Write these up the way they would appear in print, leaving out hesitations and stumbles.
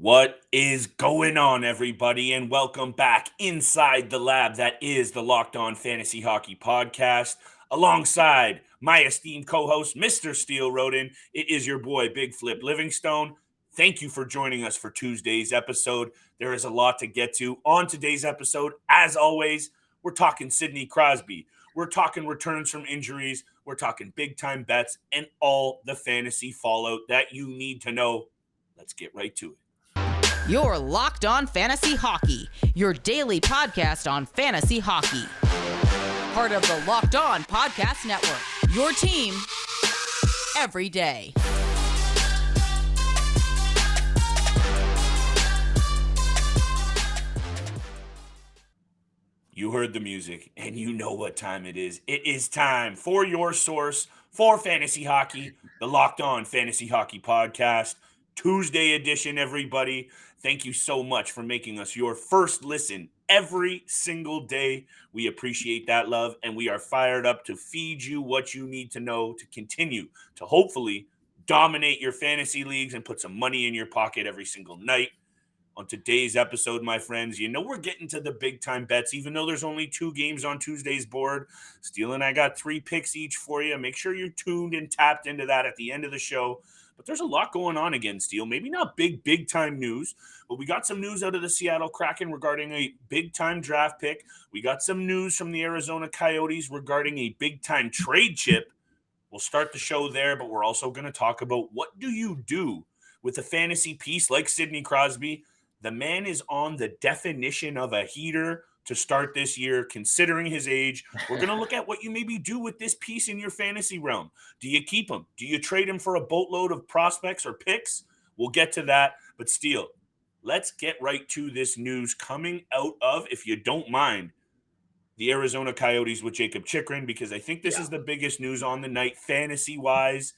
What is going on, everybody? And welcome back inside the lab that is the Locked On Fantasy Hockey Podcast. Alongside my esteemed co-host, Mr. Steel Roden, it is your boy, Big Flip Livingstone. Thank you for joining us for Tuesday's episode. There is a lot to get to on today's episode. As always, we're talking Sidney Crosby. We're talking returns from injuries. We're talking big-time bets and all the fantasy fallout that you need to know. Let's get right to it. You're Locked On Fantasy Hockey, your daily podcast on fantasy hockey. Part of the Locked On Podcast Network, your team every day. You heard the music, and you know what time it is. It is time for your source for fantasy hockey, the Locked On Fantasy Hockey Podcast, Tuesday edition, everybody. Thank you so much for making us your first listen every single day. We appreciate that love, and we are fired up to feed you what you need to know to continue to hopefully dominate your fantasy leagues and put some money in your pocket every single night. On today's episode, my friends, you know we're getting to the big-time bets, even though there's only 2 games on Tuesday's board. Steele and I got 3 picks each for you. Make sure you're tuned and tapped into that at the end of the show. But there's a lot going on again, Steele. Maybe not big-time news, but we got some news out of the Seattle Kraken regarding a big-time draft pick. We got some news from the Arizona Coyotes regarding a big-time trade chip. We'll start the show there, but we're also going to talk about what do you do with a fantasy piece like Sidney Crosby. The man is on the definition of a heater to start this year, considering his age. We're going to look at what you maybe do with this piece in your fantasy realm. Do you keep him? Do you trade him for a boatload of prospects or picks? We'll get to that. But Steele, let's get right to this news coming out of, if you don't mind, the Arizona Coyotes with Jacob Chychrun, because I think this is the biggest news on the night fantasy-wise.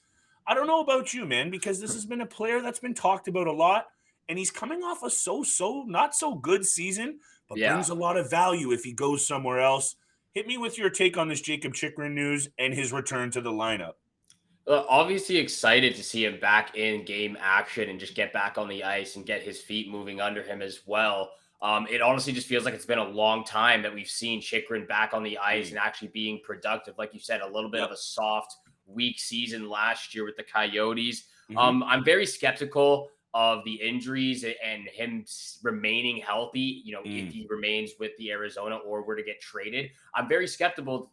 I don't know about you, man, because this has been a player that's been talked about a lot. And he's coming off a so-so, not-so-good season, but brings a lot of value if he goes somewhere else. Hit me with your take on this Jacob Chychrun news and his return to the lineup. Obviously excited to see him back in game action and just get back on the ice and get his feet moving under him as well. It honestly just feels like it's been a long time that we've seen Chychrun back on the ice and actually being productive. Like you said, a little bit of a soft, weak season last year with the Coyotes. I'm very skeptical of the injuries and him remaining healthy, if he remains with the Arizona or were to get traded. I'm very skeptical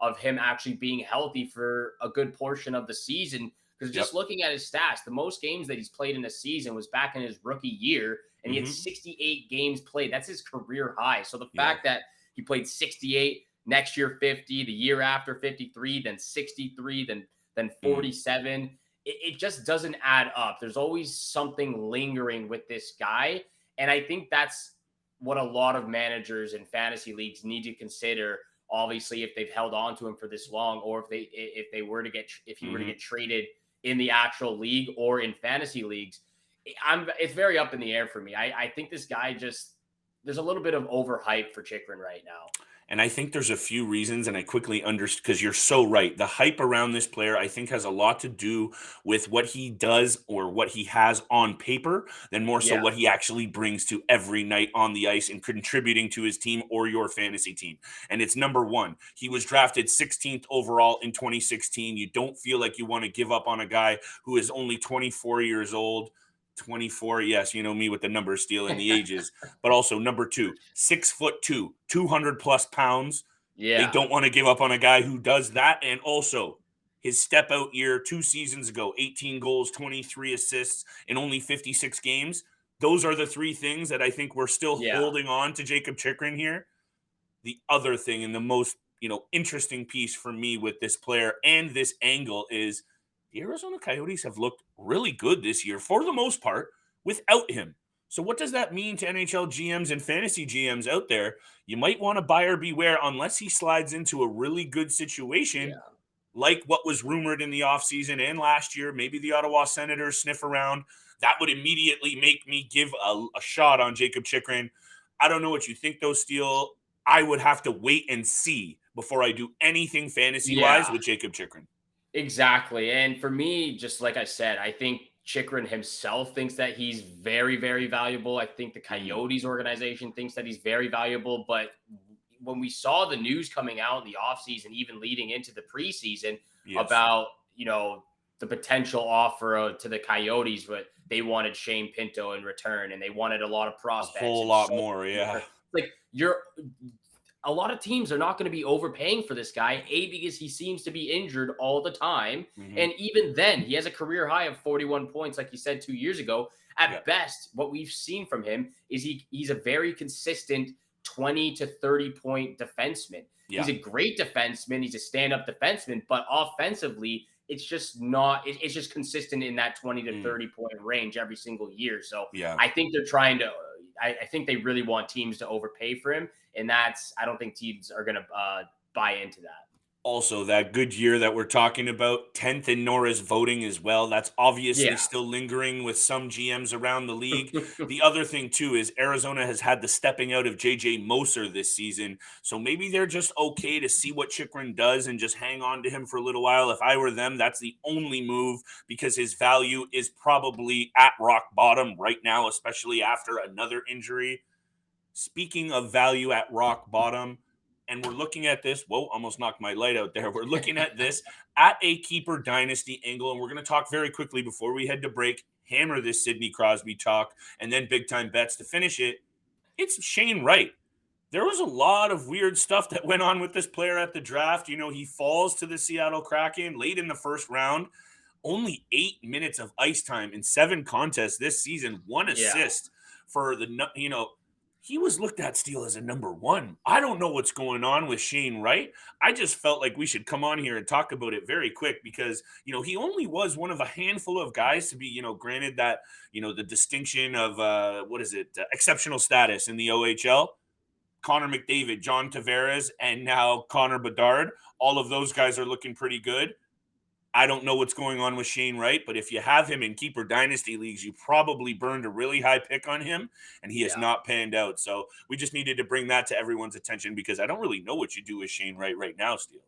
of him actually being healthy for a good portion of the season, because just looking at his stats, the most games that he's played in a season was back in his rookie year, and he had 68 games played. That's his career high. So the fact that he played 68, next year 50, the year after 53, then 63, then 47, it just doesn't add up. There's always something lingering with this guy. And I think that's what a lot of managers in fantasy leagues need to consider. Obviously, if they've held on to him for this long, or if he were to get traded in the actual league or in fantasy leagues, it's very up in the air for me. I think this guy there's a little bit of overhype for Chychrun right now. And I think there's a few reasons, and I quickly understand, because you're so right. The hype around this player, I think, has a lot to do with what he does or what he has on paper than more so what he actually brings to every night on the ice and contributing to his team or your fantasy team. And it's number one. He was drafted 16th overall in 2016. You don't feel like you want to give up on a guy who is only 24 years old. 24, yes, you know me with the numbers, Steele, and the ages, but also number 2, 6'2", 200 plus pounds. They don't want to give up on a guy who does that. And also his step out year 2 seasons ago, 18 goals, 23 assists in only 56 games. Those are the 3 things that I think we're still holding on to Jacob Chychrun here. The other thing, and the most, interesting piece for me with this player and this angle, is the Arizona Coyotes have looked really good this year for the most part without him. So what does that mean to NHL GMs and fantasy GMs out there? You might want to buyer beware unless he slides into a really good situation, like what was rumored in the offseason and last year. Maybe the Ottawa Senators sniff around. That would immediately make me give a shot on Jacob Chychrun. I don't know what you think, though, Steele. I would have to wait and see before I do anything fantasy-wise with Jacob Chychrun. Exactly. And for me, just like I said, I think Chychrun himself thinks that he's very, very valuable. I think the Coyotes organization thinks that he's very valuable. But when we saw the news coming out in the offseason, even leading into the preseason about, the potential offer to the Coyotes, but they wanted Shane Pinto in return and they wanted a lot of prospects. A whole lot more, yeah. Like a lot of teams are not going to be overpaying for this guy, because he seems to be injured all the time. And even then, he has a career high of 41 points, like you said 2 years ago. At best, what we've seen from him is he's a very consistent 20 to 30 point defenseman. He's a great defenseman. He's a stand-up defenseman, but offensively, it's just not, it's just consistent in that 20 to 30 point range every single year. So I think they're trying to, I think they really want teams to overpay for him. And I don't think teams are going to buy into that. Also, that good year that we're talking about, 10th in Norris voting as well. That's obviously still lingering with some GMs around the league. The other thing, too, is Arizona has had the stepping out of JJ Moser this season. So maybe they're just okay to see what Chychrun does and just hang on to him for a little while. If I were them, that's the only move, because his value is probably at rock bottom right now, especially after another injury. Speaking of value at rock bottom, and we're looking at this, whoa, almost knocked my light out there. We're looking at this at a keeper dynasty angle, and we're going to talk very quickly before we head to break, hammer this Sidney Crosby talk, and then big time bets to finish it. It's Shane Wright. There was a lot of weird stuff that went on with this player at the draft. He falls to the Seattle Kraken late in the first round. Only 8 minutes of ice time in 7 contests this season, 1 assist for he was looked at still as a number 1. I don't know what's going on with Shane Wright. I just felt like we should come on here and talk about it very quick because, he only was one of a handful of guys to be, granted that, the distinction of, exceptional status in the OHL. Connor McDavid, John Tavares, and now Connor Bedard. All of those guys are looking pretty good. I don't know what's going on with Shane Wright, but if you have him in keeper dynasty leagues, you probably burned a really high pick on him, and he has not panned out. So we just needed to bring that to everyone's attention because I don't really know what you do with Shane Wright right now, Steele.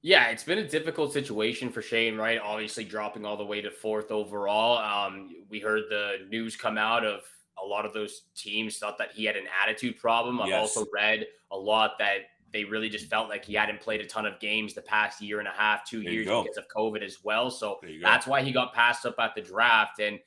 Yeah, it's been a difficult situation for Shane Wright, obviously dropping all the way to 4th overall. We heard the news come out of a lot of those teams thought that he had an attitude problem. I've also read a lot that they really just felt like he hadn't played a ton of games the past year and a half, 2 years because of COVID as well. So that's why he got passed up at the draft. And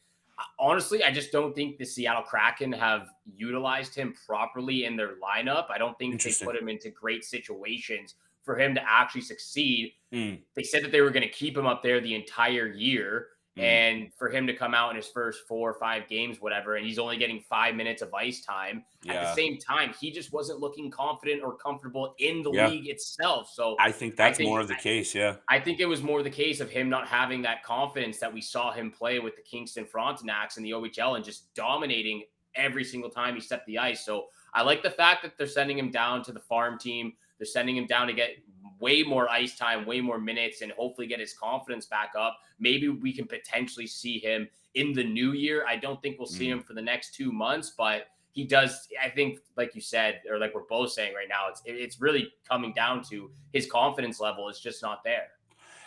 honestly, I just don't think the Seattle Kraken have utilized him properly in their lineup. I don't think they put him into great situations for him to actually succeed. They said that they were going to keep him up there the entire year. And for him to come out in his first 4 or 5 games, whatever, and he's only getting 5 minutes of ice time. At the same time, he just wasn't looking confident or comfortable in the league itself. So I think that's more of the case. I think it was more the case of him not having that confidence that we saw him play with the Kingston Frontenacs in the OHL and just dominating every single time he stepped the ice. So I like the fact that they're sending him down to the farm team. They're sending him down to get way more ice time, way more minutes, and hopefully get his confidence back up. Maybe we can potentially see him in the new year. I don't think we'll see him for the next 2 months, but he does. I think, like you said, or like we're both saying right now, it's really coming down to his confidence level is just not there.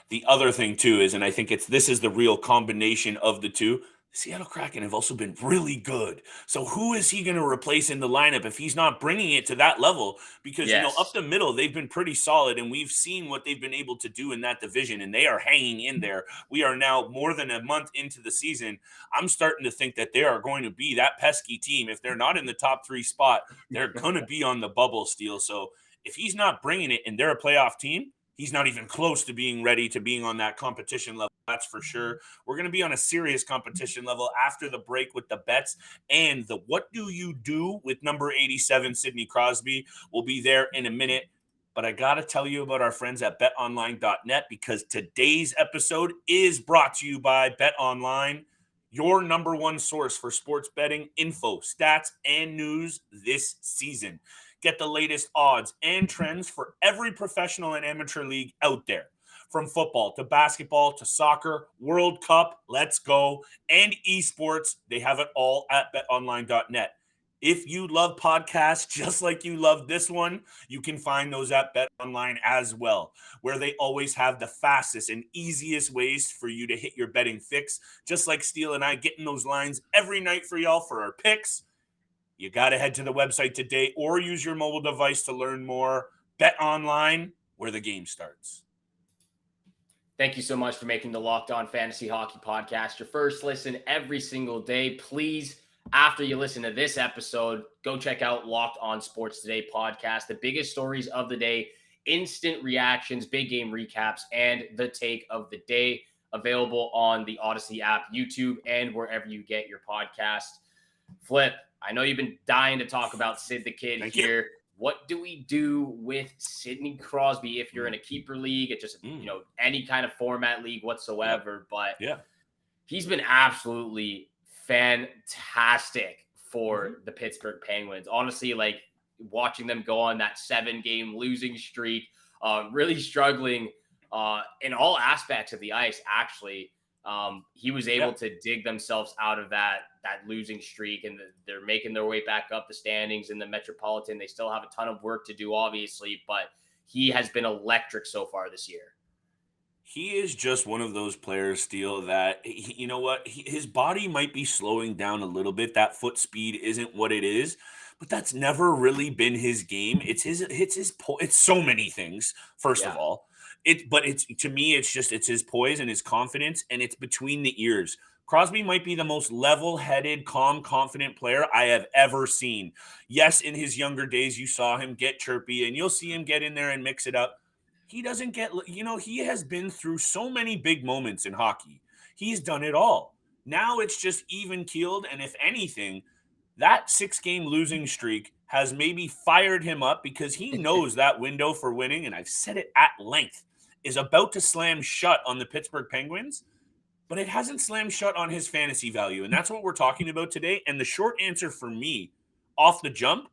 The other thing too is, and I think this is the real combination of the two, Seattle Kraken have also been really good. So who is he going to replace in the lineup if he's not bringing it to that level? Because, up the middle, they've been pretty solid, and we've seen what they've been able to do in that division, and they are hanging in there. We are now more than a month into the season. I'm starting to think that they are going to be that pesky team. If they're not in the top 3 spot, they're going to be on the bubble, Steele. So if he's not bringing it and they're a playoff team, he's not even close to being ready to being on that competition level. That's for sure. We're going to be on a serious competition level after the break with the bets and the what do you do with number 87, Sidney Crosby. We'll be there in a minute. But I got to tell you about our friends at betonline.net because today's episode is brought to you by BetOnline, your number 1 source for sports betting info, stats, and news this season. Get the latest odds and trends for every professional and amateur league out there. From football to basketball to soccer, World Cup, let's go, and esports, they have it all at betonline.net. If you love podcasts just like you love this one, you can find those at Bet Online as well, where they always have the fastest and easiest ways for you to hit your betting fix. Just like Steele and I getting those lines every night for y'all for our picks. You got to head to the website today or use your mobile device to learn more. Bet Online, where the game starts. Thank you so much for making the Locked On Fantasy Hockey Podcast your first listen every single day. Please, after you listen to this episode, go check out Locked On Sports Today podcast. The biggest stories of the day, instant reactions, big game recaps, and the take of the day. Available on the Odyssey app, YouTube, and wherever you get your podcast. Flip, I know you've been dying to talk about Sid the Kid here. You. What do we do with Sidney Crosby if you're in a keeper league? It's just, any kind of format league whatsoever. But he's been absolutely fantastic for the Pittsburgh Penguins. Honestly, like watching them go on that 7-game losing streak, really struggling in all aspects of the ice, actually. He was able to dig themselves out of that losing streak, and they're making their way back up the standings in the Metropolitan. They still have a ton of work to do, obviously, but he has been electric so far this year. He is just one of those players, Steele, that, you know what, his body might be slowing down a little bit. That foot speed isn't what it is, but that's never really been his game. It's so many things, first of all. To me, it's his poise and his confidence, and it's between the ears. Crosby might be the most level-headed, calm, confident player I have ever seen. Yes, in his younger days, you saw him get chirpy, and you'll see him get in there and mix it up. He doesn't get, he has been through so many big moments in hockey. He's done it all. Now it's just even-keeled, and if anything, that 6-game losing streak has maybe fired him up because he knows that window for winning, and I've said it at length, is about to slam shut on the Pittsburgh Penguins, but it hasn't slammed shut on his fantasy value. And that's what we're talking about today. And the short answer for me off the jump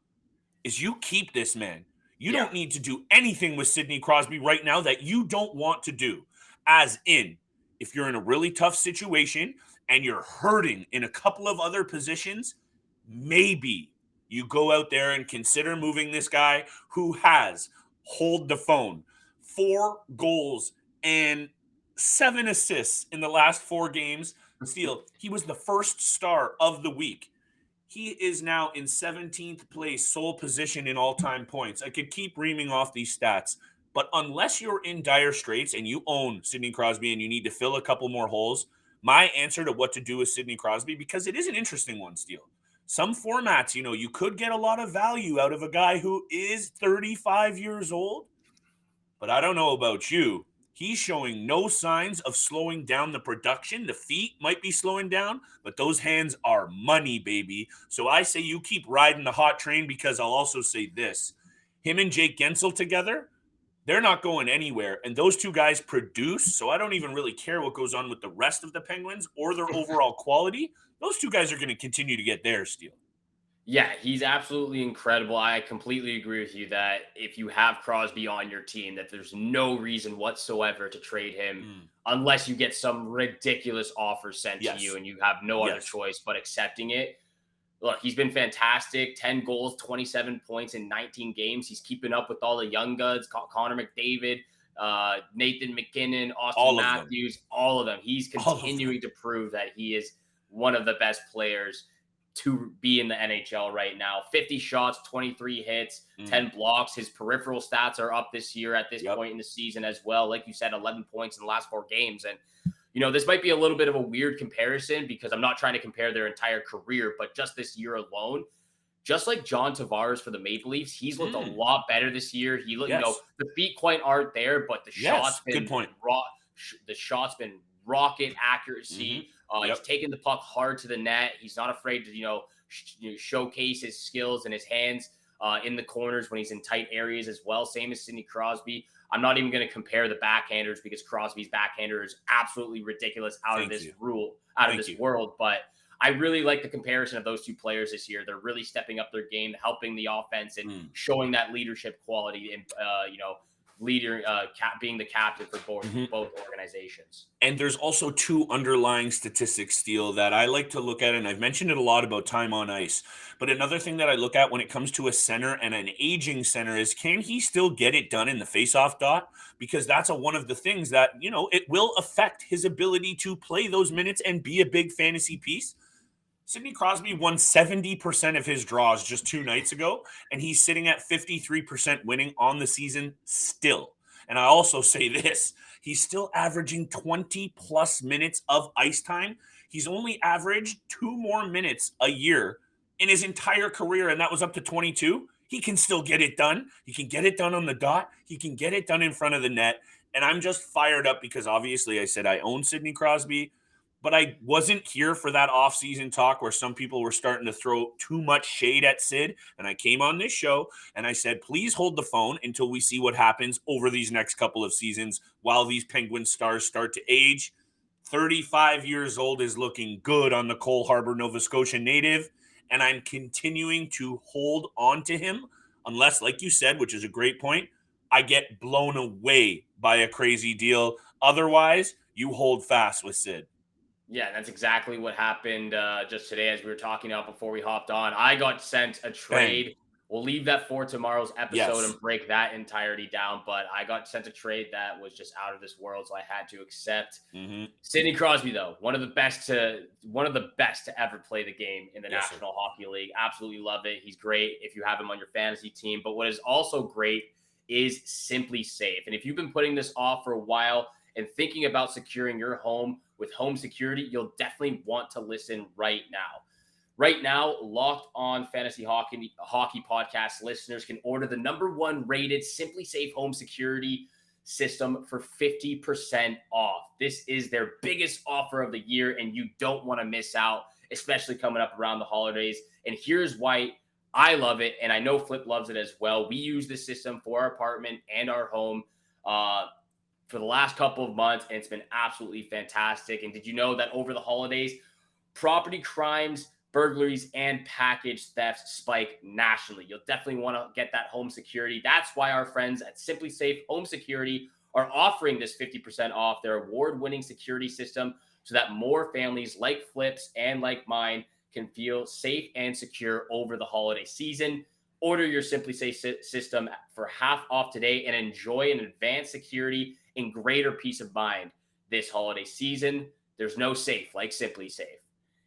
is you keep this man. You don't need to do anything with Sidney Crosby right now that you don't want to do. As in, if you're in a really tough situation and you're hurting in a couple of other positions, maybe you go out there and consider moving this guy who has, hold the phone, 4 goals and 7 assists in the last 4 games. Steele, he was the first star of the week. He is now in 17th place, sole position in all-time points. I could keep reaming off these stats, but unless you're in dire straits and you own Sidney Crosby and you need to fill a couple more holes, my answer to what to do with Sidney Crosby, because it is an interesting one, Steele. Some formats, you could get a lot of value out of a guy who is 35 years old, but I don't know about you. He's showing no signs of slowing down the production. The feet might be slowing down, but those hands are money, baby. So I say you keep riding the hot train, because I'll also say this. Him and Jake Gensel together, they're not going anywhere. And those two guys produce, so I don't even really care what goes on with the rest of the Penguins or their overall quality. Those two guys are going to continue to get theirs, Steele. Yeah, he's absolutely incredible. I completely agree with you that if you have Crosby on your team, that there's no reason whatsoever to trade him unless you get some ridiculous offer sent to you and you have no other choice but accepting it. Look, he's been fantastic. 10 goals, 27 points in 19 games. He's keeping up with all the young guns, Connor McDavid, Nathan McKinnon, Austin Matthews, all of them. He's continuing to prove that he is one of the best players to be in the NHL right now. 50 shots, 23 hits, 10 blocks. His peripheral stats are up this year at this point in the season as well. Like you said, 11 points in the last 4 games. And, this might be a little bit of a weird comparison because I'm not trying to compare their entire career, but just this year alone, just like John Tavares for the Maple Leafs, he's looked a lot better this year. He looked, the feet quite aren't there, but the shots been the shots been rocket accuracy. He's taking the puck hard to the net. He's not afraid to, showcase his skills and his hands in the corners when he's in tight areas as well. Same as Sidney Crosby. I'm not even going to compare the backhanders because Crosby's backhander is absolutely ridiculous out of this world. But I really like the comparison of those two players this year. They're really stepping up their game, helping the offense and showing that leadership quality and, being the captain for both organizations. And there's also two underlying statistics, Steele, that I like to look at, and I've mentioned it a lot about time on ice. But another thing that I look at when it comes to a center and an aging center is, can he still get it done in the faceoff dot? Because that's one of the things that, it will affect his ability to play those minutes and be a big fantasy piece. Sidney Crosby won 70% of his draws just 2 nights ago, and he's sitting at 53% winning on the season still. And I also say this, he's still averaging 20 plus minutes of ice time. He's only averaged 2 more minutes a year in his entire career, and that was up to 22. He can still get it done. He can get it done on the dot. He can get it done in front of the net. And I'm just fired up because obviously I said I own Sidney Crosby, but I wasn't here for that offseason talk where some people were starting to throw too much shade at Sid. And I came on this show and I said, please hold the phone until we see what happens over these next couple of seasons while these Penguin stars start to age. 35 years old is looking good on the Cole Harbour, Nova Scotia native. And I'm continuing to hold on to him unless, like you said, which is a great point, I get blown away by a crazy deal. Otherwise, you hold fast with Sid. Yeah, that's exactly what happened just today as we were talking about before we hopped on. I got sent a trade. Bang. We'll leave that for tomorrow's episode and break that entirety down. But I got sent a trade that was just out of this world, so I had to accept. Sidney Crosby, though, one of the best to ever play the game in the National Hockey League. Absolutely love it. He's great if you have him on your fantasy team. But what is also great is Simply Safe. And if you've been putting this off for a while and thinking about securing your home with home security, you'll definitely want to listen right now. Right now, Locked On Fantasy Hockey podcast listeners can order the #1 rated Simply Safe home security system for 50% off. This is their biggest offer of the year, and you don't want to miss out, especially coming up around the holidays. And here's why I love it, and I know Flip loves it as well. We use this system for our apartment and our home for the last couple of months, and it's been absolutely fantastic. And did you know that over the holidays, property crimes, burglaries, and package thefts spike nationally? You'll definitely want to get that home security. That's why our friends at Simply Safe Home Security are offering this 50% off their award-winning security system so that more families like Flip's and like mine can feel safe and secure over the holiday season. Order your Simply Safe system for half off today and enjoy an advanced security and greater peace of mind this holiday season. There's no safe like Simply Safe.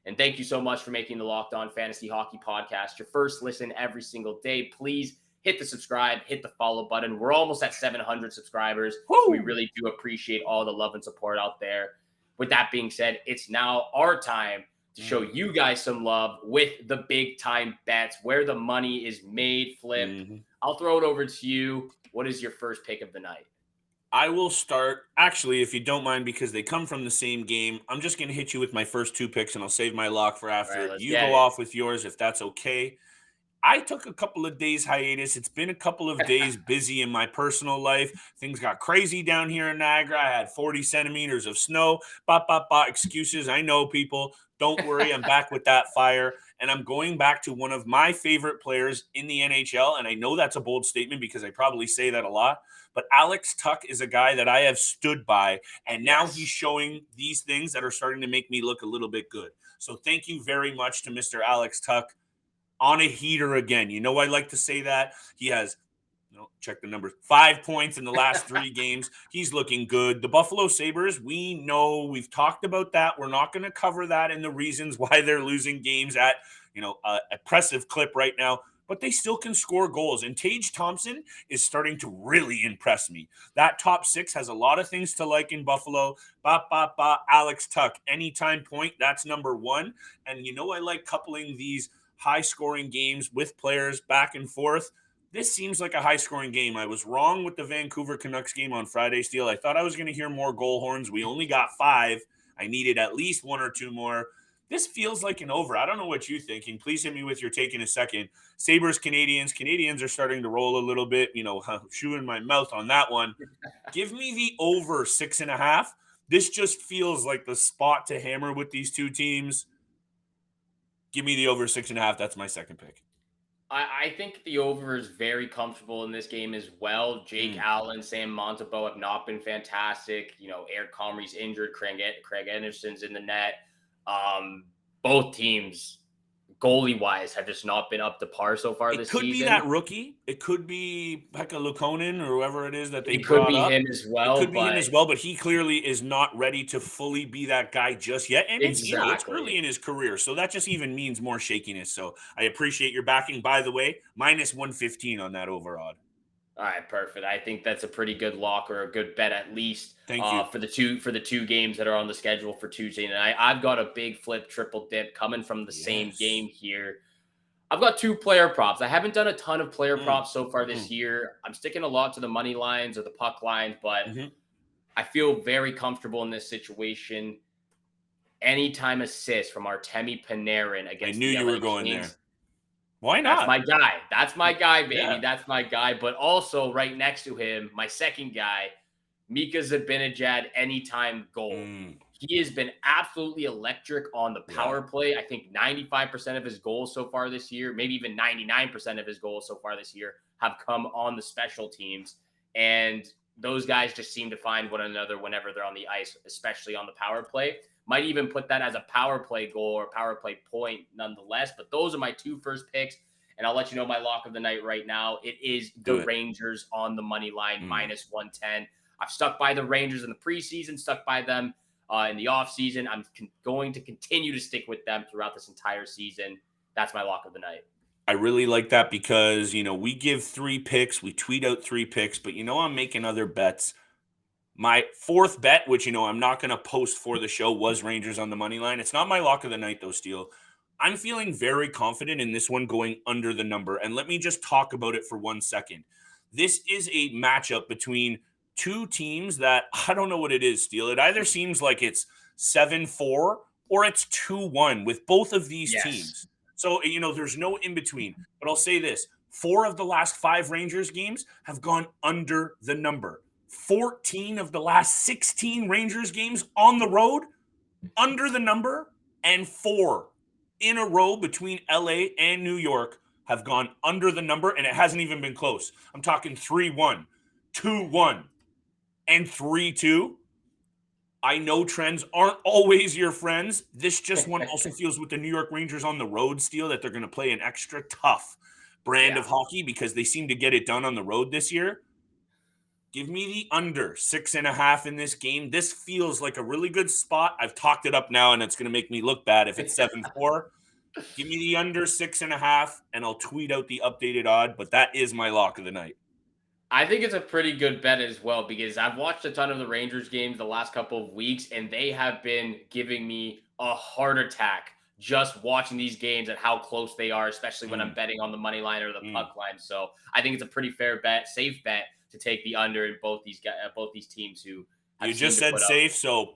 And thank you so much for making the Locked On Fantasy Hockey podcast your first listen every single day. Please hit the subscribe, hit the follow button. We're almost at 700 subscribers. So we really do appreciate all the love and support out there. With that being said, it's now our time to show you guys some love with the big time bets, where the money is made. Flip, I'll throw it over to you. What is your first pick of the night? I will start, actually, if you don't mind, because they come from the same game. I'm just going to hit you with my first 2 picks, and I'll save my lock for after. Right, you go off with yours, if that's okay. I took a couple of days hiatus. It's been a couple of days busy in my personal life. Things got crazy down here in Niagara. I had 40 centimeters of snow. Excuses. I know, people. Don't worry. I'm back with that fire. And I'm going back to one of my favorite players in the NHL. And I know that's a bold statement because I probably say that a lot. But Alex Tuch is a guy that I have stood by. And now he's showing these things that are starting to make me look a little bit good. So thank you very much to Mr. Alex Tuch. On a heater again. You know, I like to say that. He has, check the numbers, 5 points in the last 3 games. He's looking good. The Buffalo Sabres, we know, we've talked about that. We're not going to cover that and the reasons why they're losing games at, an impressive clip right now. But they still can score goals. And Tage Thompson is starting to really impress me. That top 6 has a lot of things to like in Buffalo. Alex Tuch, anytime point, that's #1. And I like coupling these high-scoring games with players back and forth. This seems like a high-scoring game. I was wrong with the Vancouver Canucks game on Friday, Steele. I thought I was going to hear more goal horns. We only got 5. I needed at least 1 or 2 more. This feels like an over. I don't know what you're thinking. Please hit me with your take in a second. Sabres, Canadians. Canadians are starting to roll a little bit. Shoe in my mouth on that one. Give me the over 6.5. This just feels like the spot to hammer with these two teams. Give me the over 6.5. That's my second pick. I think the over is very comfortable in this game as well. Jake Allen, Sam Montembeault have not been fantastic. Eric Comrie's injured. Craig Anderson's in the net. Both teams, goalie-wise, have just not been up to par so far It this could be season. that rookie. It could be Pekka Luukkonen or whoever it is that they It could brought be up. him as It well, could be him but as well, but he clearly is not ready to fully be that guy just yet. And it's early exactly. in his career, so that just even means more shakiness. So I appreciate your backing. By the way, minus 115 on that over odd. All right, perfect. I think that's a pretty good lock or a good bet at least Thank you. for the two games that are on the schedule for Tuesday night. I've got a big flip triple dip coming from the same Yes. game here. I've got 2 player props. I haven't done a ton of player Mm, props so far this year. I'm sticking a lot to the money lines or the puck lines, but mhm. I feel very comfortable in this situation. Anytime assist from Artemi Panarin I against knew the you were LA going there. Kings. Why That's not? my guy. That's my guy, baby. Yeah. That's my guy. But also right next to him, my second guy, Mika Zibanejad, anytime goal. Mm, He has been absolutely electric on the yeah. power play. I think 95% of his goals so far this year, maybe even 99% of his goals so far this year, have come on the special teams. And those guys just seem to find one another whenever they're on the ice, especially on the power play. Might even put that as a power play goal or power play point nonetheless. But those are my 2 first picks. And I'll let you know my lock of the night right now. It is Do the it. Rangers on the money line, Mm. minus 110. I've stuck by the Rangers in the preseason, stuck by them in the offseason. I'm going to continue to stick with them throughout this entire season. That's my lock of the night. I really like that because, we give 3 picks, we tweet out 3 picks, but I'm making other bets. My 4th bet, which I'm not going to post for the show, was Rangers on the money line. It's not my lock of the night though, Steele. I'm feeling very confident in this one going under the number. And let me just talk about it for 1 second. This is a matchup between 2 teams that I don't know what it is, Steele. It either seems like it's 7-4 or it's 2-1 with both of these Yes. teams. So, there's no in between. But I'll say this: 4 of the last 5 Rangers games have gone under the number. 14 of the last 16 Rangers games on the road under the number, and 4 in a row between LA and New York have gone under the number, and it hasn't even been close. I'm talking 3-1, 2-1, and 3-2. I know trends aren't always your friends. This just one also feels with the New York Rangers on the road, Steel, that they're going to play an extra tough brand Yeah. of hockey because they seem to get it done on the road this year. Give me the under 6.5 in this game. This feels like a really good spot. I've talked it up now, and it's going to make me look bad if it's 7-4. Give me the under 6.5, and I'll tweet out the updated odd. But that is my lock of the night. I think it's a pretty good bet as well because I've watched a ton of the Rangers games the last couple of weeks, and they have been giving me a heart attack just watching these games and how close they are, especially when I'm betting on the money line or the puck line. So I think it's a pretty fair bet, safe bet to take the under in both these teams who have You just seemed to said safe, so.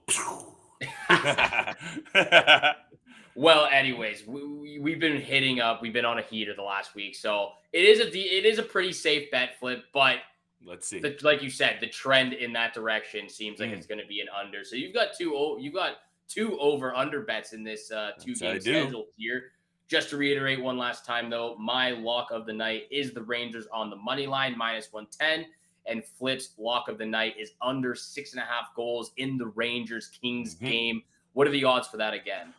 Well, anyways, we've been hitting up. We've been on a heater the last week, so it is a pretty safe bet flip. But Let's see. like you said, the trend in that direction seems like it's going to be an under. So you've got two over under bets in this 2-game schedule here. Just to reiterate one last time, though, my lock of the night is the Rangers on the money line minus 110, and Flip's lock of the night is under 6.5 goals in the Rangers Kings game. What are the odds for that again?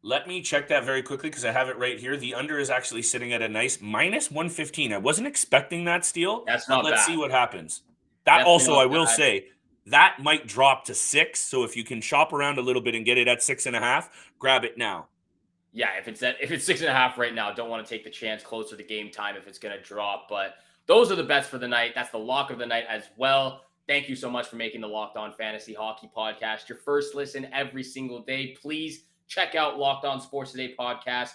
Let me check that very quickly because I have it right here. The under is actually sitting at a nice minus 115. I wasn't expecting that, Steal. That's But not let's bad. see what happens. That Definitely also, not I will bad. say, that might drop to 6. So if you can shop around a little bit and get it at 6.5, grab it now. Yeah, if it's 6.5 right now, don't want to take the chance closer to game time if it's going to drop. But those are the bets for the night. That's the lock of the night as well. Thank you so much for making the Locked On Fantasy Hockey Podcast your first listen every single day. Please check out Locked On Sports Today podcast.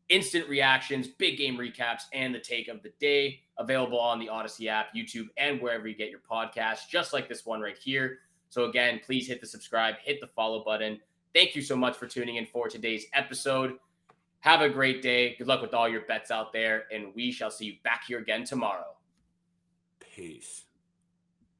Instant reactions, big game recaps, and the take of the day. Available on the Odyssey app, YouTube, and wherever you get your podcasts, just like this one right here. So again, please hit the subscribe, hit the follow button. Thank you so much for tuning in for today's episode. Have a great day. Good luck with all your bets out there, and we shall see you back here again tomorrow. Peace.